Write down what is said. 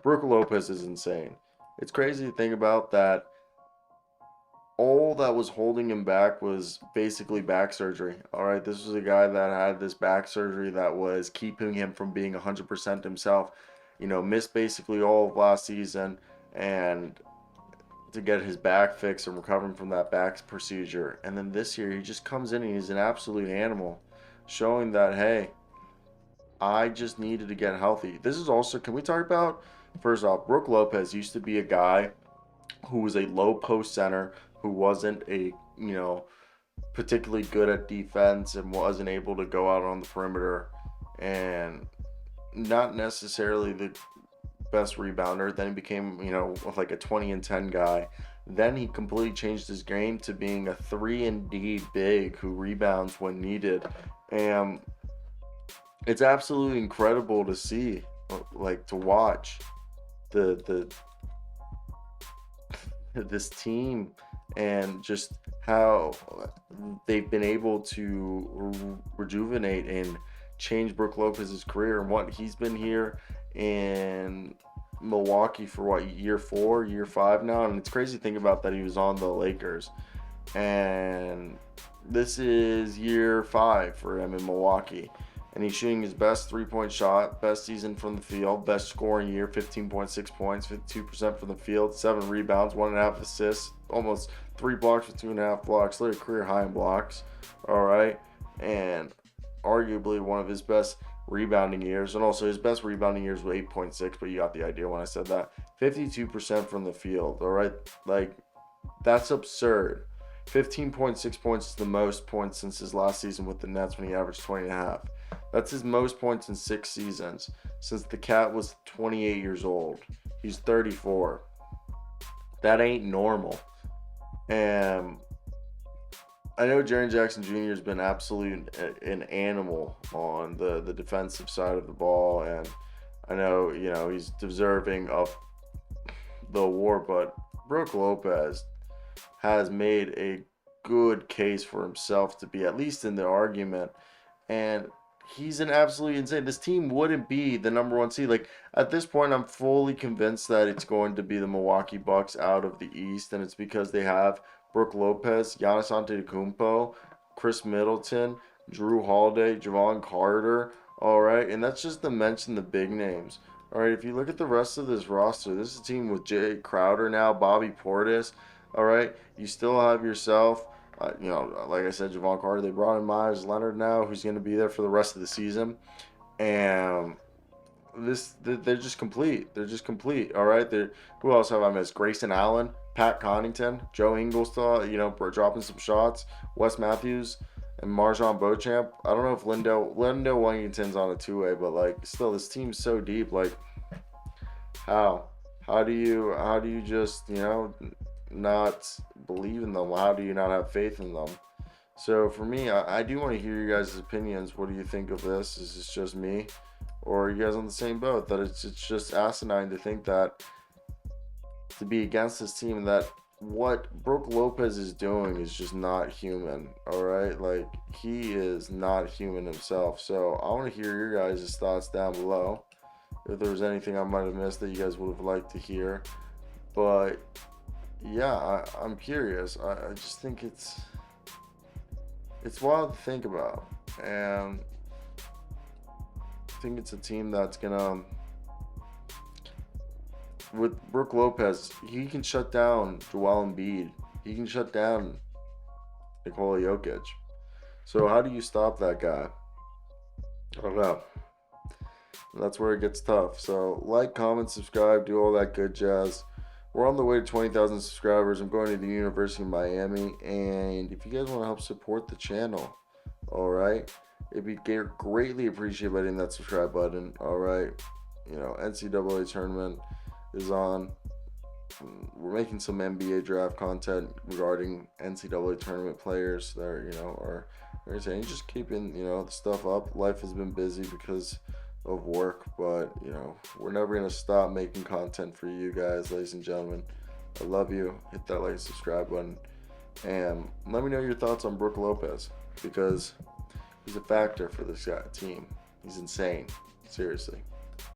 Brook Lopez is insane. It's crazy to think about that all that was holding him back was basically back surgery. All right, this was a guy that had this back surgery that was keeping him from being 100% himself. Missed basically all of last season and to get his back fixed and recovering from that back procedure. And then this year, he just comes in and he's an absolute animal, showing that, hey, I just needed to get healthy. This is also, can we talk about, first off, Brook Lopez used to be a guy who was a low post center who wasn't particularly good at defense and wasn't able to go out on the perimeter and not necessarily the best rebounder. Then he became, like a 20 and 10 guy. Then he completely changed his game to being a 3 and D big who rebounds when needed. And it's absolutely incredible to see, like to watch the this team and just how they've been able to rejuvenate and change Brook Lopez's career and what he's been here in Milwaukee for year 4, year 5 now. And it's crazy to think about that he was on the Lakers and this is year 5 for him in Milwaukee. And he's shooting his best three-point shot, best season from the field, best scoring year, 15.6 points, 52% from the field, 7 rebounds, 1.5 assists, almost 3 blocks with 2.5 blocks, literally career high in blocks, all right? And arguably one of his best rebounding years, and also his best rebounding years was 8.6, but you got the idea when I said that. 52% from the field, all right? Like, that's absurd. 15.6 points is the most points since his last season with the Nets when he averaged 20.5. That's his most points in 6 seasons since the cat was 28 years old. He's 34. That ain't normal. And I know Jaren Jackson Jr. has been absolute an animal on the defensive side of the ball, and I know he's deserving of the award, but Brook Lopez has made a good case for himself to be at least in the argument, and he's an absolutely insane. This team wouldn't be the number 1 seed. Like at this point, I'm fully convinced that it's going to be the Milwaukee Bucks out of the East, and it's because they have Brook Lopez, Giannis Antetokounmpo, Chris Middleton, Drew Holiday, Javon Carter. All right, and that's just to mention the big names. All right, if you look at the rest of this roster, this is a team with Jay Crowder now, Bobby Portis. All right, you still have yourself. Like I said, Javon Carter. They brought in Myers Leonard now, who's going to be there for the rest of the season, and they're just complete. They're just complete. All right. Who else have I missed? Grayson Allen, Pat Connaughton, Joe Ingles, dropping some shots. Wes Matthews and Marjon Beauchamp. I don't know if Lindell Wellington's on a 2-way, but like still, this team's so deep. Like how do you just not believe in them? How do you not have faith in them? So for me, I do want to hear your guys' opinions. What do you think of this? Is this just me, or are you guys on the same boat that it's just asinine to think that to be against this team and that what Brook Lopez is doing is just not human? All right, like he is not human himself. So I want to hear your guys' thoughts down below. If there was anything I might have missed that you guys would have liked to hear, but yeah, I'm curious. I just think it's wild to think about, and I think it's a team that's gonna, with Brook Lopez, he can shut down Joel Embiid. He can shut down Nikola Jokic. So how do you stop that guy? I don't know. That's where it gets tough. So like, comment, subscribe, do all that good jazz. We're on the way to 20,000 subscribers. I'm going to the University of Miami, and if you guys want to help support the channel, all right, it'd be greatly appreciated by hitting that subscribe button. All right, NCAA tournament is on. We're making some NBA draft content regarding NCAA tournament players that are saying just keeping the stuff up. Life has been busy because of work, but we're never gonna stop making content for you guys, ladies and gentlemen. I love you. Hit that like, subscribe button, and let me know your thoughts on Brook Lopez, because he's a factor for this team. He's insane, seriously.